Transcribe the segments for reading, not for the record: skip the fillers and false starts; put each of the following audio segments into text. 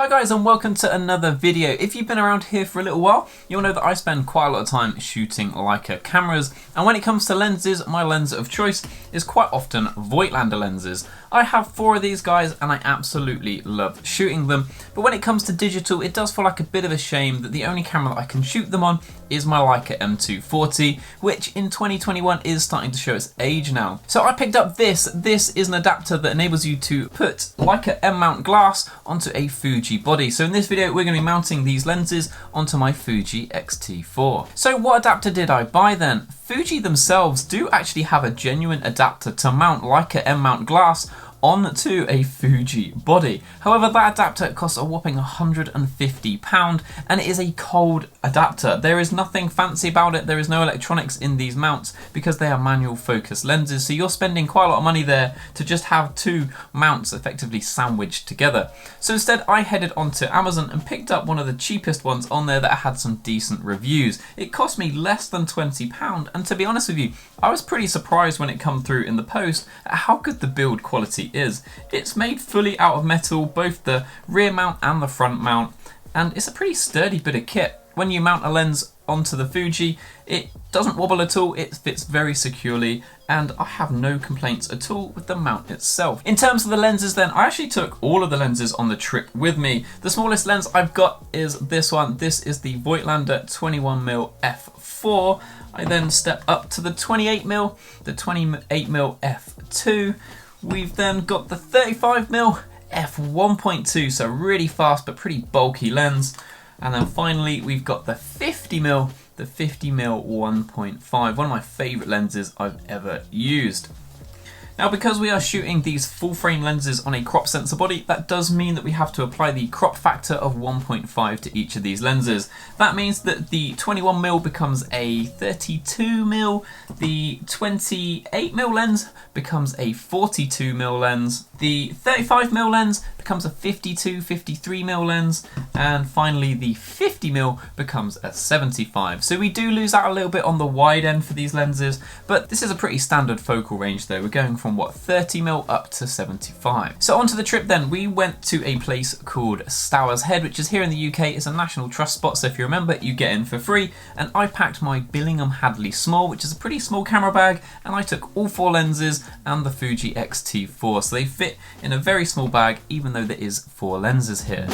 Hi guys and welcome to another video. If you've been around here for a little while, you'll know that I spend quite a lot of time shooting Leica cameras, and when it comes to lenses, my lens of choice is quite often Voigtlander lenses. I have 4 of these guys and I absolutely love shooting them, but when it comes to digital, it does feel like a bit of a shame that the only camera that I can shoot them on is my Leica M240, which in 2021 is starting to show its age now. So I picked up this. This is an adapter that enables you to put Leica M Mount glass onto a Fuji body. So in this video, we're going to be mounting these lenses onto my Fuji XT4. So what adapter did I buy then? Fuji themselves do actually have a genuine adapter to mount Leica M Mount glass onto a Fuji body. However, that adapter costs a whopping £150 and it is a cold adapter. There is nothing fancy about it. There is no electronics in these mounts because they are manual focus lenses. So you're spending quite a lot of money there to just have 2 mounts effectively sandwiched together. So instead I headed onto Amazon and picked up one of the cheapest ones on there that had some decent reviews. It cost me less than £20, and to be honest with you, I was pretty surprised when it came through in the post at how good the build quality is. It's made fully out of metal, both the rear mount and the front mount, and it's a pretty sturdy bit of kit. When you mount a lens onto the Fuji, it doesn't wobble at all, it fits very securely, and I have no complaints at all with the mount itself. In terms of the lenses then, I actually took all of the lenses on the trip with me. The smallest lens I've got is this one. This is the Voigtlander 21mm F4. I then step up to the 28mm, the 28mm F2. We've then got the 35mm f1.2, so really fast but pretty bulky lens. And then finally we've got the 50mm, the 50mm 1.5, one of my favourite lenses I've ever used. Now, because we are shooting these full frame lenses on a crop sensor body, that does mean that we have to apply the crop factor of 1.5 to each of these lenses. That means that the 21mm becomes a 32mm, the 28mm lens becomes a 42mm lens, the 35mm lens becomes a 53mm lens, and finally the 50mm becomes a 75. So we do lose out a little bit on the wide end for these lenses, but this is a pretty standard focal range though. We're going from what, 30mm up to 75. So onto the trip then, we went to a place called Stour's Head, which is here in the UK. It's a National Trust spot, so if you remember, you get in for free, and I packed my Billingham Hadley Small, which is a pretty small camera bag, and I took all 4 lenses and the Fuji X-T4, so they fit in a very small bag, even though there is 4 lenses here.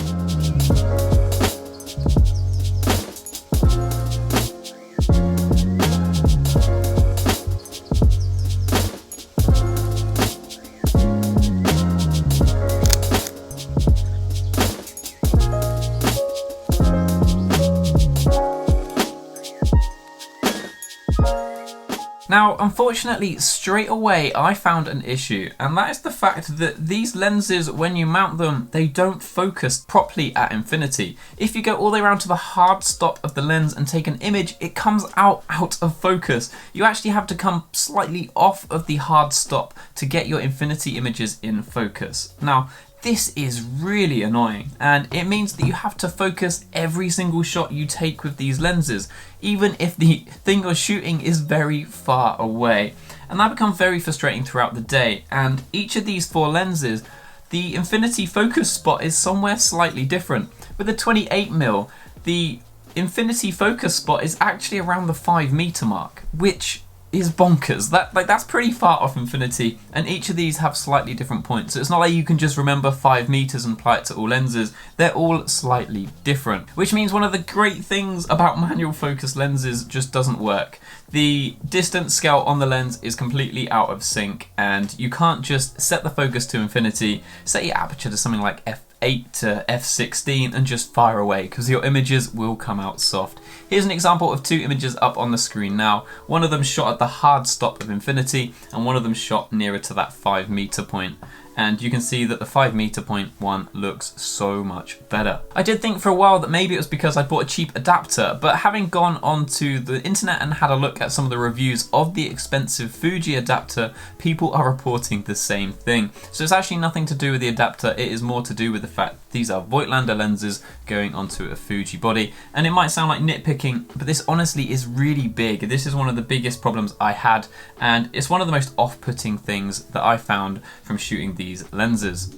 Now, unfortunately, straight away I found an issue, and that is the fact that these lenses, when you mount them, they don't focus properly at infinity. If you go all the way around to the hard stop of the lens and take an image, it comes out of focus. You actually have to come slightly off of the hard stop to get your infinity images in focus. Now, this is really annoying, and it means that you have to focus every single shot you take with these lenses, even if the thing you're shooting is very far away. And that becomes very frustrating throughout the day, and each of these 4 lenses, the infinity focus spot is somewhere slightly different. With the 28mm, the infinity focus spot is actually around the 5 meter mark, which is bonkers. That's pretty far off infinity, and each of these have slightly different points. So it's not like you can just remember 5 meters and apply it to all lenses. They're all slightly different, which means one of the great things about manual focus lenses just doesn't work. The distance scale on the lens is completely out of sync, and you can't just set the focus to infinity, set your aperture to something like f8 to f16 and just fire away, because your images will come out soft. Here's an example of 2 images up on the screen now. One of them shot at the hard stop of infinity, and one of them shot nearer to that 5 meter point. And you can see that the 5 meter point one looks so much better. I did think for a while that maybe it was because I bought a cheap adapter, but having gone onto the internet and had a look at some of the reviews of the expensive Fuji adapter, people are reporting the same thing. So it's actually nothing to do with the adapter, it is more to do with the fact these are Voigtlander lenses going onto a Fuji body. And it might sound like nitpicking, but this honestly is really big. This is one of the biggest problems I had, and it's one of the most off-putting things that I found from shooting these lenses.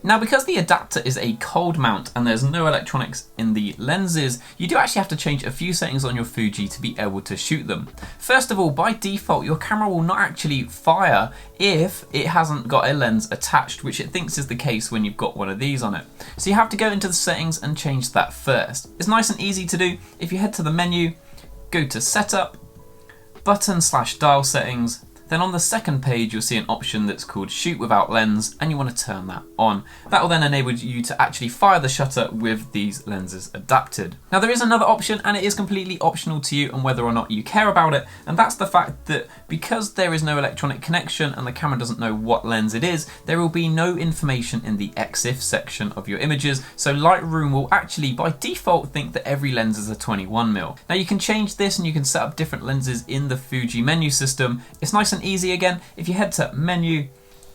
Now, because the adapter is a cold mount and there's no electronics in the lenses, you do actually have to change a few settings on your Fuji to be able to shoot them. First of all, by default, your camera will not actually fire if it hasn't got a lens attached, which it thinks is the case when you've got one of these on it. So you have to go into the settings and change that first. It's nice and easy to do. If you head to the menu, go to Setup, button/dial settings, then on the second page you'll see an option that's called Shoot Without Lens, and you want to turn that on. That will then enable you to actually fire the shutter with these lenses adapted. Now there is another option, and it is completely optional to you and whether or not you care about it, and that's the fact that because there is no electronic connection and the camera doesn't know what lens it is, there will be no information in the EXIF section of your images, so Lightroom will actually by default think that every lens is a 21mm. Now you can change this and you can set up different lenses in the Fuji menu system. It's nice and easy again. If you head to Menu,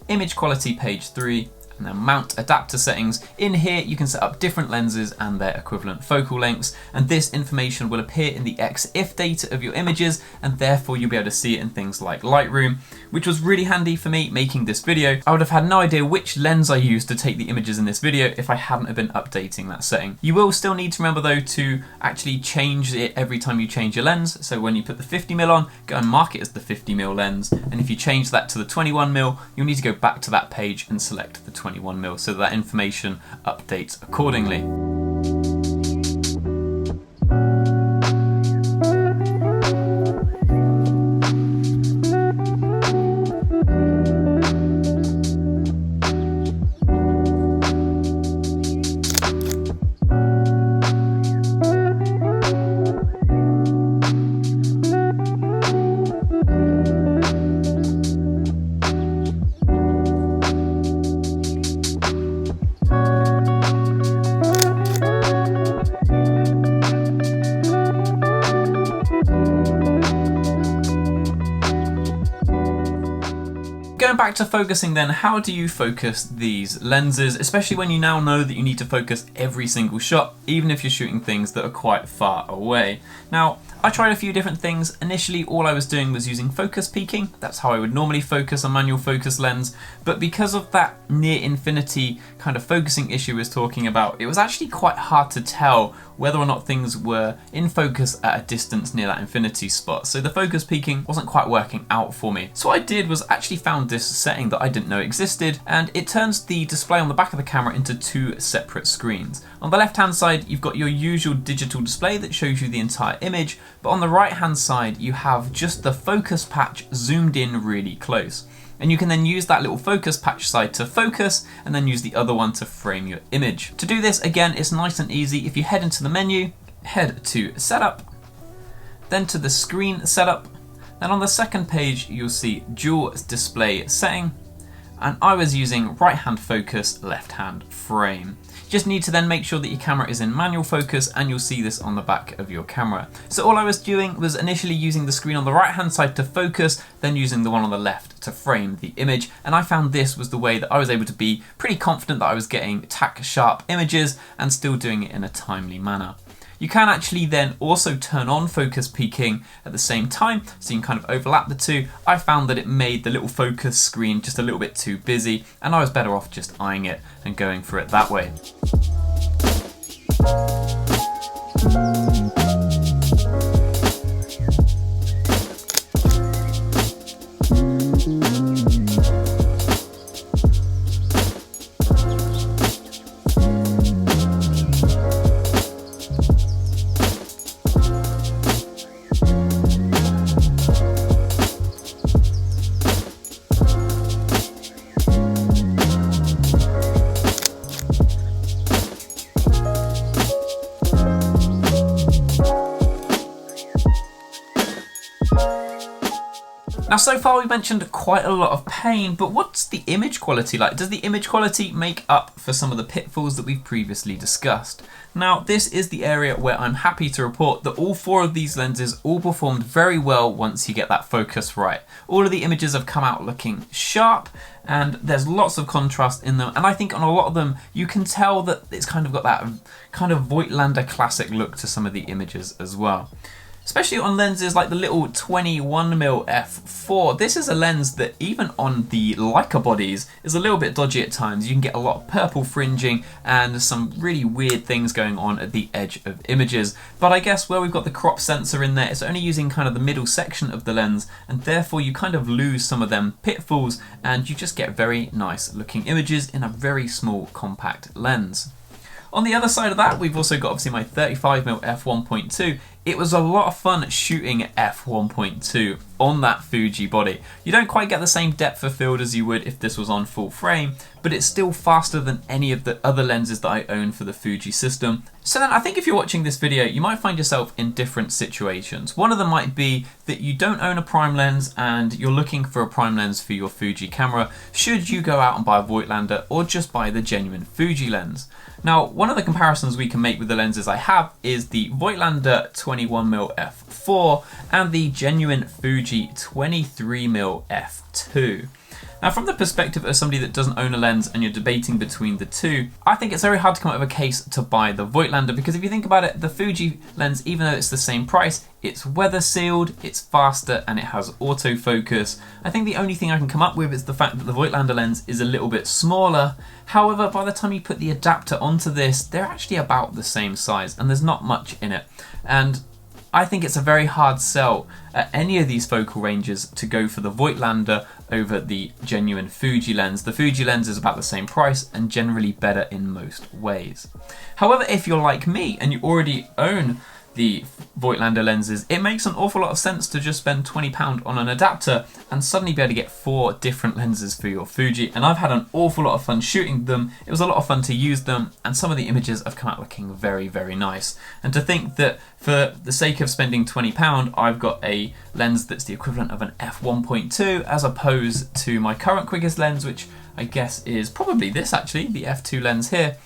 Image Quality page 3, and then Mount Adapter Settings, in here you can set up different lenses and their equivalent focal lengths, and this information will appear in the EXIF data of your images, and therefore you'll be able to see it in things like Lightroom, which was really handy for me making this video. I would have had no idea which lens I used to take the images in this video if I hadn't have been updating that setting. You will still need to remember though to actually change it every time you change your lens, so when you put the 50mm on, go and mark it as the 50mm lens, and if you change that to the 21mm, you'll need to go back to that page and select the 21mm so that information updates accordingly. Going back to focusing then, how do you focus these lenses, especially when you now know that you need to focus every single shot, even if you're shooting things that are quite far away? Now, I tried a few different things. Initially, all I was doing was using focus peaking. That's how I would normally focus a manual focus lens. But because of that near infinity kind of focusing issue I was talking about, it was actually quite hard to tell whether or not things were in focus at a distance near that infinity spot. So the focus peaking wasn't quite working out for me. So what I did was actually found this setting that I didn't know existed, and it turns the display on the back of the camera into two separate screens. On the left hand side, you've got your usual digital display that shows you the entire image, but on the right hand side, you have just the focus patch zoomed in really close. And you can then use that little focus patch side to focus and then use the other one to frame your image. To do this, again, it's nice and easy. If you head into the menu, head to Setup, then to the Screen Setup, then on the second page, you'll see Dual Display Setting, and I was using right hand focus, left hand frame. You just need to then make sure that your camera is in manual focus, and you'll see this on the back of your camera. So all I was doing was initially using the screen on the right hand side to focus, then using the one on the left to frame the image, and I found this was the way that I was able to be pretty confident that I was getting tack sharp images and still doing it in a timely manner. You can actually then also turn on focus peaking at the same time, so you can kind of overlap the two. I found that it made the little focus screen just a little bit too busy, and I was better off just eyeing it and going for it that way. Now, so far we've mentioned quite a lot of pain, but what's the image quality like? Does the image quality make up for some of the pitfalls that we've previously discussed? Now, this is the area where I'm happy to report that all four of these lenses all performed very well once you get that focus right. All of the images have come out looking sharp, and there's lots of contrast in them, and I think on a lot of them you can tell that it's kind of got that kind of Voigtlander classic look to some of the images as well. especially on lenses like the little 21mm f4. This is a lens that even on the Leica bodies is a little bit dodgy at times. You can get a lot of purple fringing and some really weird things going on at the edge of images. But I guess where we've got the crop sensor in there, it's only using kind of the middle section of the lens, and therefore you kind of lose some of them pitfalls and you just get very nice looking images in a very small compact lens. On the other side of that, we've also got obviously my 35mm f1.2. It was a lot of fun shooting f1.2 on that Fuji body. You don't quite get the same depth of field as you would if this was on full frame, but it's still faster than any of the other lenses that I own for the Fuji system. So then I think if you're watching this video, you might find yourself in different situations. One of them might be that you don't own a prime lens and you're looking for a prime lens for your Fuji camera. Should you go out and buy a Voigtlander or just buy the genuine Fuji lens? Now, one of the comparisons we can make with the lenses I have is the Voigtlander 21mm f4 and the genuine Fuji 23mm f2. Now, from the perspective of somebody that doesn't own a lens and you're debating between the two, I think it's very hard to come up with a case to buy the Voigtlander, because if you think about it, the Fuji lens, even though it's the same price, it's weather sealed, it's faster, and it has autofocus. I think the only thing I can come up with is the fact that the Voigtlander lens is a little bit smaller. However, by the time you put the adapter onto this, they're actually about the same size and there's not much in it. And I think it's a very hard sell at any of these focal ranges to go for the Voigtlander over the genuine Fuji lens. The Fuji lens is about the same price and generally better in most ways. However, if you're like me and you already own the Voigtlander lenses, it makes an awful lot of sense to just spend £20 on an adapter and suddenly be able to get 4 different lenses for your Fuji. And I've had an awful lot of fun shooting them. It was a lot of fun to use them, and some of the images have come out looking very, very nice. And to think that for the sake of spending £20, I've got a lens that's the equivalent of an f1.2 as opposed to my current quickest lens, which I guess is probably this actually, the f2 lens here.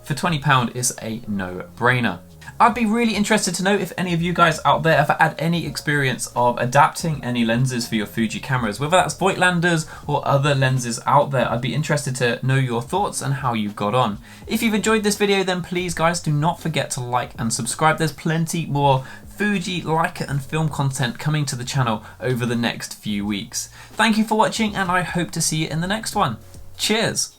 For £20 is a no-brainer. I'd be really interested to know if any of you guys out there have had any experience of adapting any lenses for your Fuji cameras, whether that's Voigtlanders or other lenses out there. I'd be interested to know your thoughts and how you got on. If you've enjoyed this video, then please guys do not forget to like and subscribe. There's plenty more Fuji, Leica and film content coming to the channel over the next few weeks. Thank you for watching and I hope to see you in the next one. Cheers!